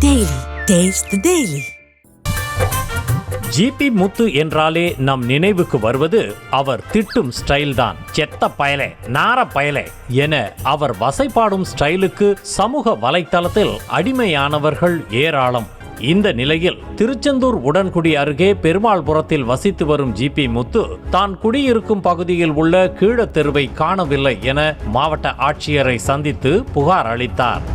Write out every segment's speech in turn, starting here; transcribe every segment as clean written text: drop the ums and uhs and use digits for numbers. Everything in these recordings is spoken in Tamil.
Daily. Taste the Daily. GP Muthu என்றாலே நம் நினைவுக்கு வருவது அவர் திட்டும் ஸ்டைல் தான். செத்த பயலே, நார பயலே என அவர் வசைபாடும் ஸ்டைலுக்கு சமூக வலைத்தளத்தில் அடிமையானவர்கள் ஏராளம். இந்த நிலையில் திருச்செந்தூர் உடன்குடி அருகே பெருமாள்புரத்தில் வசித்து வரும் ஜிபி முத்து தான் குடியிருக்கும் பகுதியில் உள்ள கீழத்தெருவை காணவில்லை என மாவட்ட ஆட்சியரை சந்தித்து புகார் அளித்தார்.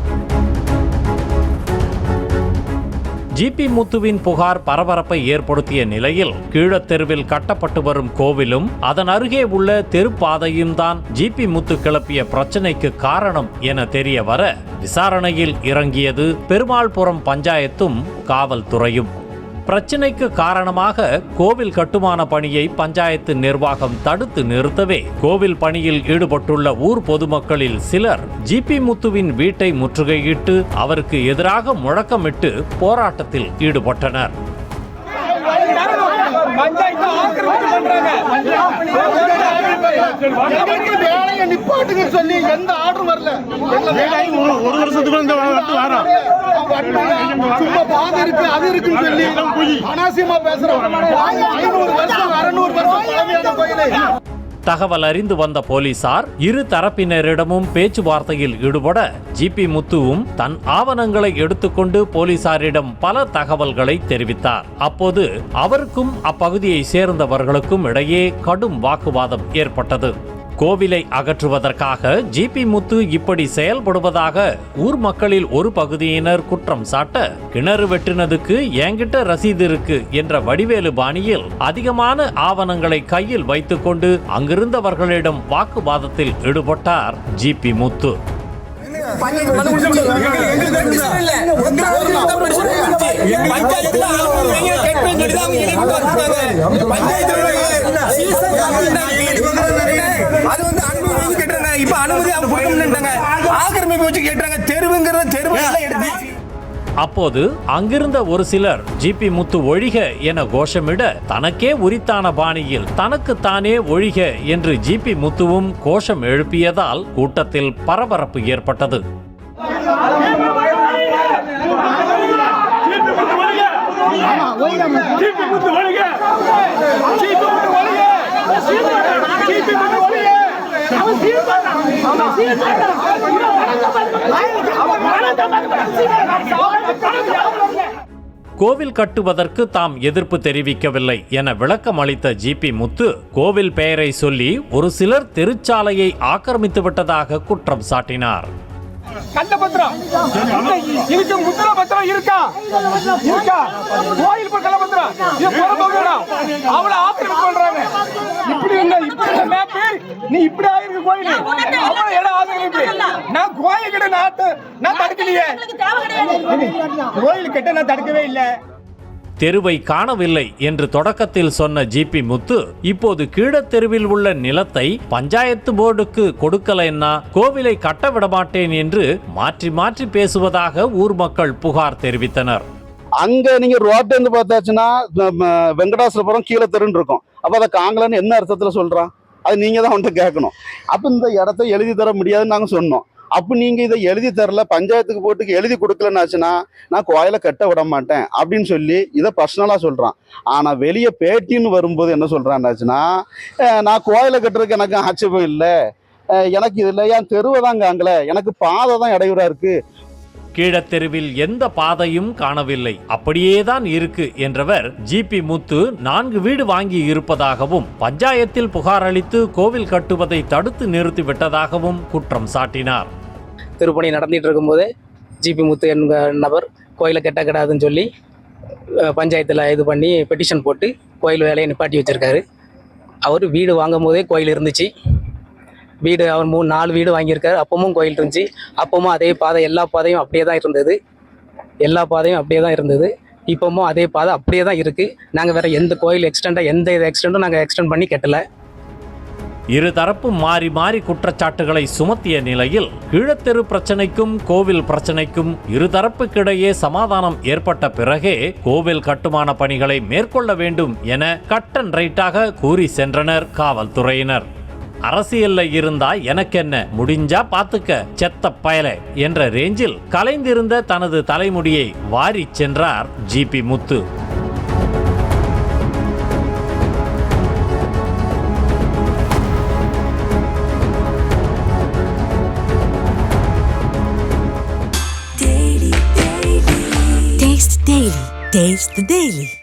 ஜிபி முத்துவின் புகார் பரபரப்பை ஏற்படுத்திய நிலையில் கீழத்தெருவில் கட்டப்பட்டு வரும் கோவிலும் அதன் அருகே உள்ள தெருப்பாதையும் தான் ஜிபி முத்து கிளப்பிய பிரச்சனைக்கு காரணம் என தெரிய வர விசாரணையில் இறங்கியது பெருமாள்புரம் பஞ்சாயத்தும் காவல்துறையும். பிரச்சனைக்கு காரணமாக கோவில் கட்டுமான பணியை பஞ்சாயத்து நிர்வாகம் தடுத்து நிறுத்தவே கோவில் பணியில் ஈடுபட்டுள்ள ஊர் பொதுமக்களில் சிலர் ஜிபி முத்துவின் வீட்டை முற்றுகையிட்டு அவருக்கு எதிராக முழக்கமிட்டு போராட்டத்தில் ஈடுபட்டனர். தகவல் அறிந்து வந்த போலீசார் இரு தரப்பினரிடமும் பேச்சுவார்த்தையில் ஈடுபட ஜிபி முத்துவும் தன் ஆவணங்களை எடுத்துக்கொண்டு போலீசாரிடம் பல தகவல்களை தெரிவித்தார். அப்போது அவருக்கும் அப்பகுதியை சேர்ந்தவர்களுக்கும் இடையே கடும் வாக்குவாதம் ஏற்பட்டது. கோவிலை அகற்றுவதற்காக ஜிபி முத்து இப்படி செயல்படுவதாக ஊர் மக்களில் ஒரு பகுதியினர் குற்றம் சாட்ட, கிணறு வெட்டினதுக்கு என்கிட்ட ரசீது இருக்கு என்ற வடிவேலு பாணியில் அதிகமான ஆவணங்களை கையில் வைத்துக்கொண்டு அங்கிருந்தவர்களிடம் வாக்குவாதத்தில் ஈடுபட்டார் ஜிபி முத்து. அப்போது அங்கிருந்த ஒரு சிலர் ஜிபி முத்து ஒழிக என கோஷமிட, தனக்கே உரித்தான பாணியில் தனக்குத்தானே ஒழிக என்று ஜிபி முத்துவும் கோஷம் எழுப்பியதால் கூட்டத்தில் பரபரப்பு ஏற்பட்டது. கோவில் கட்டுவதற்கு தாம் எதிர்ப்பு தெரிவிக்கவில்லை என விளக்கம் அளித்த ஜிபி முத்து கோவில் பெயரை சொல்லி ஒரு சிலர் தெருச்சாலையை ஆக்கிரமித்து விட்டதாக குற்றம் சாட்டினார். கள்ளபத்திரம் இதுக்கு முத்திர பத்திரம் இருக்கா கோயில் கள்ளபத்திரம் அவளை ஆக்கிரமிப்பு பண்றாங்க. இப்படி மேப்பு நீ இப்படி ஆயிருக்கு கோயில் அவளை இடம் ஆக்கிரமிப்பு. நான் கோயில் கிட்ட நான் தடுக்கலையே, கோயில் கிட்ட நான் தடுக்கவே இல்லை. தெருவை காணவில்லை என்று தொடக்கத்தில் சொன்ன ஜிபி முத்து இப்போது கீழத்தெருவில் உள்ள நிலத்தை பஞ்சாயத்து போர்டுக்கு கொடுக்கலைன்னா கோவிலை கட்ட விடமாட்டேன் என்று மாற்றி மாற்றி பேசுவதாக ஊர் மக்கள் புகார் தெரிவித்தனர். அங்க நீங்க ரோட்ல இருந்து பார்த்தாச்சுன்னா வெங்கடாசலபுரம் கீழத்தெருன்னு இருக்கும். அப்ப அதை காங்கலன்னு என்ன அர்த்தத்துல சொல்றான்? அது நீங்க தான் அவன்கிட்ட கேட்கணும். அப்ப இந்த இடத்த எழுதி தர முடியாதுன்னு நாங்க சொன்னோம். அப்போ நீங்கள் இதை எழுதி தரல, பஞ்சாயத்துக்கு போட்டுக்கு எழுதி கொடுக்கலன்னாச்சுன்னா நான் கோயிலை கட்ட விட மாட்டேன் அப்படின்னு சொல்லி இதை பர்சனலாக சொல்கிறான். ஆனால் வெளியே பேட்டின்னு வரும்போது என்ன சொல்கிறான்னாச்சுன்னா, நான் கோயிலை கட்டுறதுக்கு எனக்கு ஆட்சேபம் இல்லை, எனக்கு இதில் என் தெருவை தான் காங்கல, எனக்கு பாதை தான் இடையூறா இருக்கு. கீழத்தெருவில் எந்த பாதையும் காணவில்லை, அப்படியேதான் இருக்கு என்றவர் ஜிபி முத்து 4 வீடு வாங்கி இருப்பதாகவும் பஞ்சாயத்தில் புகார் அளித்து கோவில் கட்டுவதை தடுத்து நிறுத்தி விட்டதாகவும் குற்றம் சாட்டினார். திருப்பணி நடந்துட்டு இருக்கும்போது ஜிபி முத்து என்கிற நபர் கோயிலை கட்டக்கூடாதுன்னு சொல்லி பஞ்சாயத்தில் இது பண்ணி பெட்டிஷன் போட்டு கோயில் வேலையை நிப்பாட்டி வச்சிருக்காரு. அவர் வீடு வாங்கும் போதே கோயில் இருந்துச்சு. வீடு அவர் 4 வீடு வாங்கியிருக்காரு. அப்பவும் கோயில் இருந்துச்சு. அப்பவும் அதே பாதை, எல்லா பாதையும் அப்படியே தான் இருந்தது. இப்பவும் அதே பாதை அப்படியே தான் இருக்குது. நாங்கள் வேறு எந்த கோயில் எக்ஸ்டெண்டும் நாங்கள் எக்ஸ்டெண்ட் பண்ணி கட்டலை. இருதரப்பும் மாறி மாறி குற்றச்சாட்டுகளை சுமத்திய நிலையில் கீழத்தெரு பிரச்சனைக்கும் கோவில் பிரச்சனைக்கும் இருதரப்புக்கிடையே சமாதானம் ஏற்பட்ட பிறகே கோவில் கட்டுமான பணிகளை மேற்கொள்ள வேண்டும் என கட் அண்ட் ரைட்டாக கூறி சென்றனர் காவல்துறையினர். அரசியல்ல இருந்தா எனக்கென்ன, முடிஞ்சா பாத்துக்க செத்த பயலே என்ற ரேஞ்சில் கலைந்திருந்த தனது தலைமுடியை வாரி சென்றார் GB Muthu. Taste the Daily.